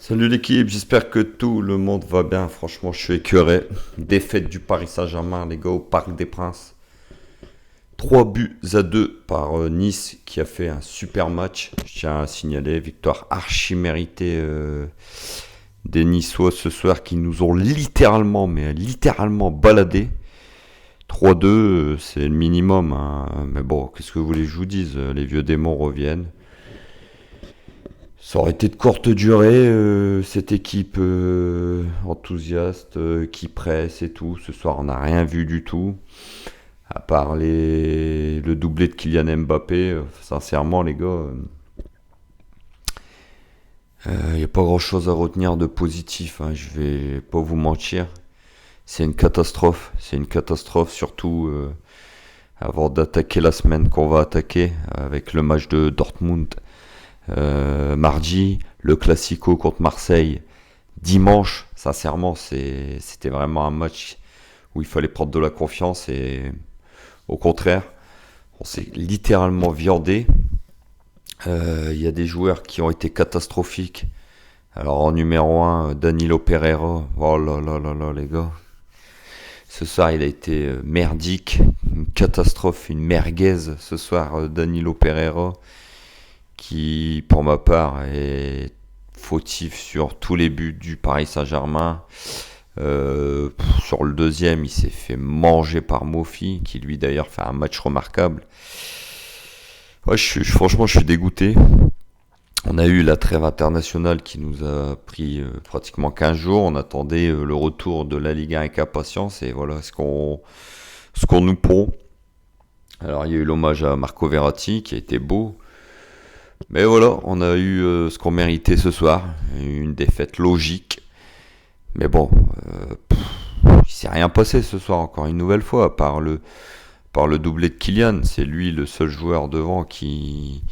Salut l'équipe, j'espère que tout le monde va bien. Franchement, je suis écœuré. Défaite du Paris Saint-Germain, les gars, au Parc des Princes. 3 buts à 2 par Nice qui a fait un super match. Je tiens à signaler, victoire archi méritée des Niçois ce soir qui nous ont littéralement, mais littéralement baladé. 3-2, c'est le minimum, hein. Mais bon, qu'est-ce que vous voulez que je vous dise? Les vieux démons reviennent. Ça aurait été de courte durée, cette équipe enthousiaste qui presse et tout. Ce soir, on n'a rien vu du tout. À part le doublé de Kylian Mbappé, sincèrement, les gars, il n'y a pas grand-chose à retenir de positif, hein, je vais pas vous mentir. C'est une catastrophe. C'est une catastrophe, surtout avant d'attaquer la semaine qu'on va attaquer avec le match de Dortmund. Mardi, le Classico contre Marseille. Dimanche, sincèrement, c'était vraiment un match où il fallait prendre de la confiance et au contraire, on s'est littéralement viandé. Il y a des joueurs qui ont été catastrophiques. Alors en numéro un, Danilo Pereira. Oh là là là là les gars. Ce soir, il a été merdique, une catastrophe, une merguez ce soir, Danilo Pereira, qui, pour ma part, est fautif sur tous les buts du Paris Saint-Germain. Sur le deuxième, il s'est fait manger par Mofi, qui lui d'ailleurs fait un match remarquable. Ouais, franchement, je suis dégoûté. On a eu la trêve internationale qui nous a pris pratiquement 15 jours. On attendait le retour de la Ligue 1 avec impatience et voilà ce qu'on nous pond. Alors il y a eu l'hommage à Marco Verratti qui a été beau. Mais voilà, on a eu ce qu'on méritait ce soir. Une défaite logique. Mais bon, il s'est rien passé ce soir encore une nouvelle fois, par le doublé de Kylian. C'est lui le seul joueur devant qui,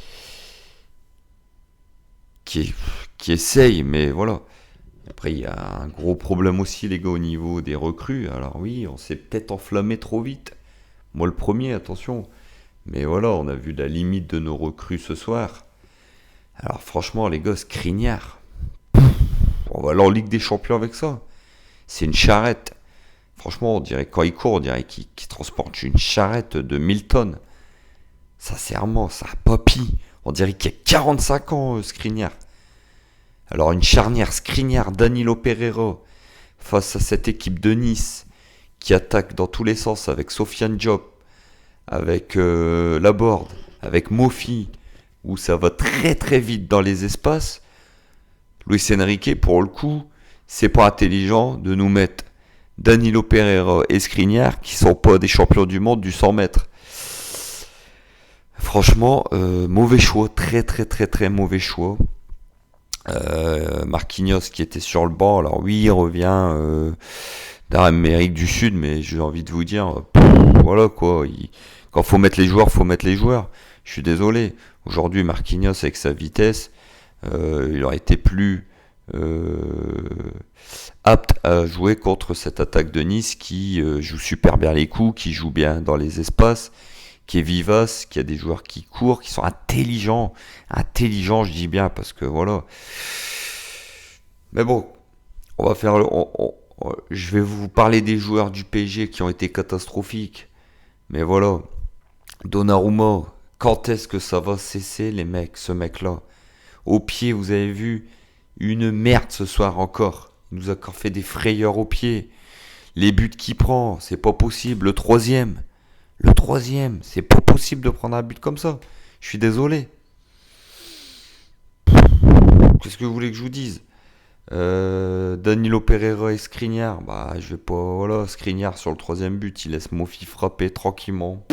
qui essaye, mais voilà. Après, il y a un gros problème aussi, les gars, au niveau des recrues. Alors oui, on s'est peut-être enflammé trop vite. Moi, le premier, attention. Mais voilà, on a vu la limite de nos recrues ce soir. Alors franchement, les gars, Skriniar, on va aller en Ligue des Champions avec ça. C'est une charrette. Franchement, on dirait quand il court, on dirait qu'il transporte une charrette de 1000 tonnes. Sincèrement, ça a papy. On dirait qu'il y a 45 ans, Skriniar. Alors une charnière Skriniar, Danilo Pereira, face à cette équipe de Nice, qui attaque dans tous les sens avec Sofiane Diop, avec Laborde, avec Mofi, où ça va très très vite dans les espaces. Luis Enrique, pour le coup, c'est pas intelligent de nous mettre Danilo Pereira et Skriniar, qui sont pas des champions du monde du 100 mètres. Franchement, mauvais choix, très très très très mauvais choix. Marquinhos qui était sur le banc, alors oui, il revient d'Amérique du Sud, mais j'ai envie de vous dire, voilà quoi, quand faut mettre les joueurs, faut mettre les joueurs. Je suis désolé. Aujourd'hui, Marquinhos avec sa vitesse, il aurait été plus apte à jouer contre cette attaque de Nice qui joue super bien les coups, qui joue bien dans les espaces, qui est vivace, qui a des joueurs qui courent, qui sont intelligents. Intelligents, je dis bien, parce que voilà. Mais bon, on va faire je vais vous parler des joueurs du PSG qui ont été catastrophiques. Mais voilà, Donnarumma, quand est-ce que ça va cesser les mecs, ce mec-là? Au pied, vous avez vu, une merde ce soir encore. Il nous a encore fait des frayeurs au pied. Les buts qu'il prend, c'est pas possible. Le troisième, c'est pas possible de prendre un but comme ça. Je suis désolé. Qu'est-ce que vous voulez que je vous dise? Danilo Pereira et Skriniar, bah je vais pas. Voilà, Skriniar sur le troisième but, il laisse Mofi frapper tranquillement.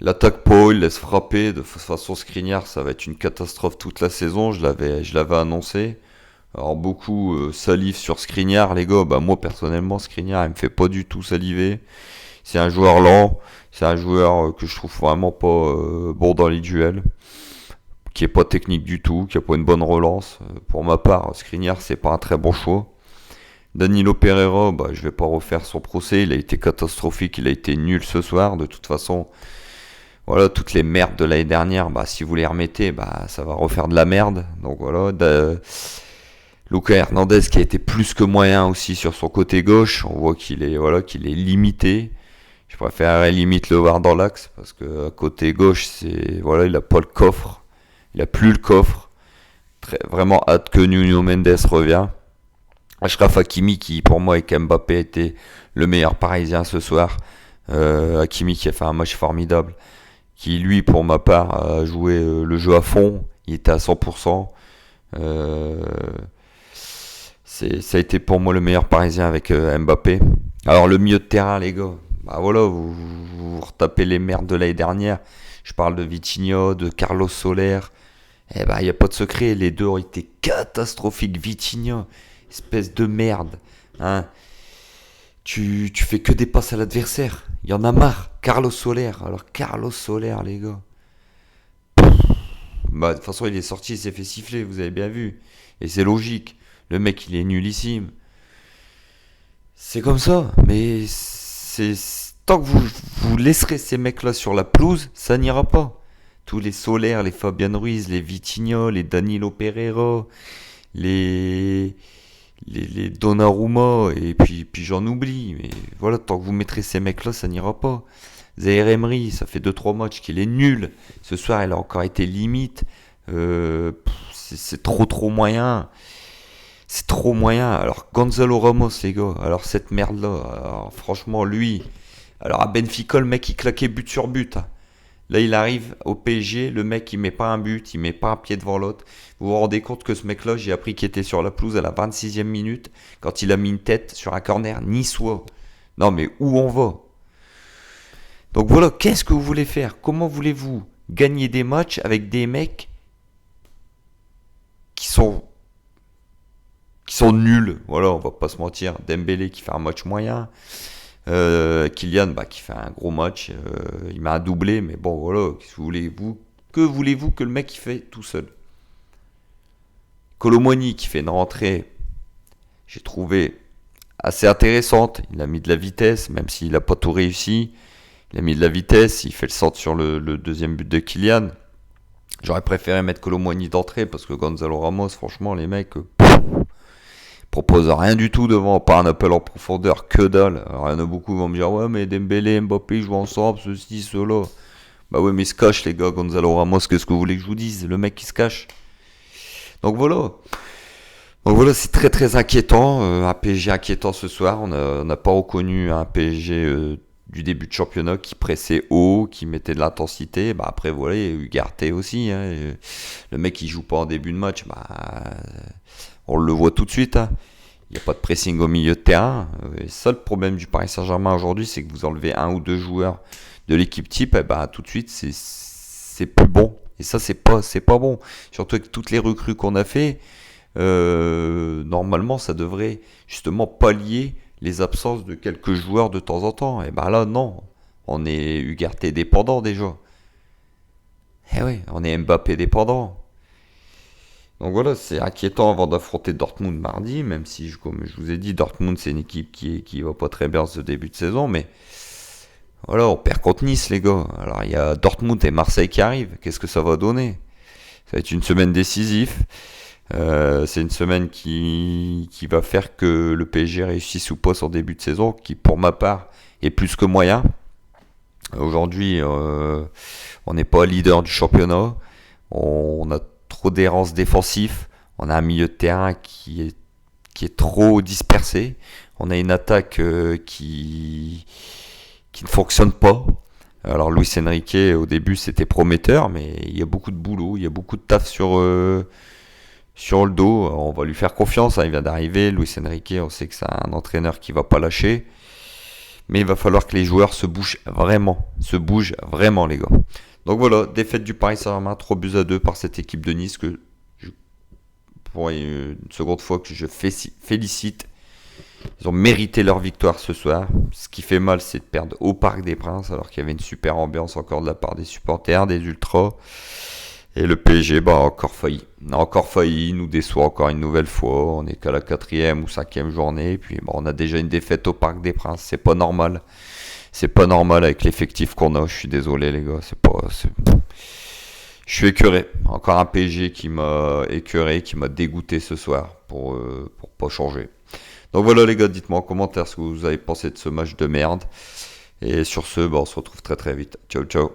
Il attaque pas, il laisse frapper. De toute façon, Skriniar, ça va être une catastrophe toute la saison. Je l'avais annoncé. Alors beaucoup salivent sur Skriniar, les gars. Bah moi personnellement, Skriniar, il me fait pas du tout saliver. C'est un joueur lent. C'est un joueur que je trouve vraiment pas bon dans les duels, qui est pas technique du tout, qui a pas une bonne relance. Pour ma part, Skriniar, c'est pas un très bon choix. Danilo Pereira, bah, je vais pas refaire son procès, il a été catastrophique, il a été nul ce soir. De toute façon, voilà, toutes les merdes de l'année dernière, bah, si vous les remettez, bah, ça va refaire de la merde. Donc voilà. Lucas Hernandez qui a été plus que moyen aussi sur son côté gauche. On voit qu'il est limité. Je préférerais limite le voir dans l'axe parce que à côté gauche, il a pas le coffre. Il a plus le coffre. Vraiment hâte que Nuno Mendes revienne. Achraf Hakimi qui pour moi avec Mbappé était le meilleur Parisien ce soir. Hakimi qui a fait un match formidable. Qui lui pour ma part a joué le jeu à fond. Il était à 100%. Ça a été pour moi le meilleur Parisien avec Mbappé. Alors le milieu de terrain les gars, bah voilà, vous retapez les merdes de l'année dernière. Je parle de Vitinha, de Carlos Soler. Eh ben, il n'y a pas de secret, les deux ont été catastrophiques. Vitinha, espèce de merde. Hein. Tu fais que des passes à l'adversaire. Il y en a marre. Carlos Soler. Alors, Carlos Soler, les gars. Bah, de toute façon, il est sorti, il s'est fait siffler, vous avez bien vu. Et c'est logique. Le mec, il est nullissime. C'est comme ça. Mais tant que vous laisserez ces mecs-là sur la pelouse, ça n'ira pas. Tous les Solaire, les Fabian Ruiz, les Vitinha, les Danilo Pereira, les Donnarumma, et puis j'en oublie. Mais voilà, tant que vous mettrez ces mecs-là, ça n'ira pas. Zaire Emery, ça fait 2-3 matchs qu'il est nul. Ce soir, il a encore été limite. C'est trop moyen. C'est trop moyen. Alors, Gonzalo Ramos, les gars, alors cette merde-là, alors, franchement, lui, alors à Benfica, le mec, il claquait but sur but. Là, il arrive au PSG, le mec, il met pas un but, il met pas un pied devant l'autre. Vous vous rendez compte que ce mec-là, j'ai appris qu'il était sur la pelouse à la 26e minute, quand il a mis une tête sur un corner niçois. Non, mais où on va? Donc voilà, qu'est-ce que vous voulez faire? Comment voulez-vous gagner des matchs avec des mecs qui sont nuls? Voilà, on va pas se mentir. Dembélé qui fait un match moyen. Kylian qui fait un gros match, il met un doublé, mais bon voilà, que voulez-vous que le mec il fait tout seul? Colomoni qui fait une rentrée, j'ai trouvé assez intéressante, il a mis de la vitesse, même s'il n'a pas tout réussi, il a mis de la vitesse, il fait le centre sur le deuxième but de Kylian. J'aurais préféré mettre Colomoni d'entrée parce que Gonzalo Ramos, franchement les mecs propose rien du tout devant, pas un appel en profondeur, que dalle. Alors, il y en a beaucoup qui vont me dire ouais mais Dembélé et Mbappé jouent ensemble, ceci, cela. Bah ouais mais ils se cachent les gars, Gonzalo Ramos, qu'est-ce que vous voulez que je vous dise? Le mec qui se cache. Donc voilà, c'est très inquiétant, un PSG inquiétant ce soir, on n'a pas reconnu un PSG du début de championnat qui pressait haut, qui mettait de l'intensité. Bah après voilà, il y a eu Ugarte aussi, hein. Le mec il joue pas en début de match, on le voit tout de suite, hein. Il n'y a pas de pressing au milieu de terrain. Et ça, le problème du Paris Saint-Germain aujourd'hui, c'est que vous enlevez un ou deux joueurs de l'équipe type, et tout de suite, c'est plus bon. Et ça, c'est pas bon. Surtout avec toutes les recrues qu'on a fait, normalement, ça devrait justement pallier les absences de quelques joueurs de temps en temps. Et là, non. On est Ugarte dépendant déjà. Eh oui, on est Mbappé dépendant. Donc voilà, c'est inquiétant avant d'affronter Dortmund mardi, même si, comme je vous ai dit, Dortmund c'est une équipe qui va pas très bien ce début de saison, mais voilà, on perd contre Nice les gars. Alors il y a Dortmund et Marseille qui arrivent, qu'est-ce que ça va donner? Ça va être une semaine décisive, c'est une semaine qui va faire que le PSG réussisse ou pas son début de saison, qui pour ma part est plus que moyen. Aujourd'hui, on n'est pas leader du championnat, on a trop d'errance défensif, on a un milieu de terrain qui est trop dispersé, on a une attaque qui ne fonctionne pas. Alors Luis Enrique au début c'était prometteur, mais il y a beaucoup de boulot, il y a beaucoup de taf sur le dos. On va lui faire confiance, hein, il vient d'arriver, Luis Enrique, on sait que c'est un entraîneur qui va pas lâcher, mais il va falloir que les joueurs se bougent vraiment les gars. Donc voilà, défaite du Paris Saint-Germain, 3-2 par cette équipe de Nice pour une seconde fois que je félicite. Ils ont mérité leur victoire ce soir. Ce qui fait mal, c'est de perdre au Parc des Princes, alors qu'il y avait une super ambiance encore de la part des supporters, des ultras. Et le PSG a encore failli. Il nous déçoit encore une nouvelle fois. On n'est qu'à la 4e ou 5e journée. Et puis on a déjà une défaite au Parc des Princes. C'est pas normal. C'est pas normal avec l'effectif qu'on a. Je suis désolé les gars. Je suis écœuré. Encore un PSG qui m'a écœuré, qui m'a dégoûté ce soir pour pas changer. Donc voilà les gars, dites-moi en commentaire ce que vous avez pensé de ce match de merde. Et sur ce, bah, on se retrouve très très vite. Ciao ciao.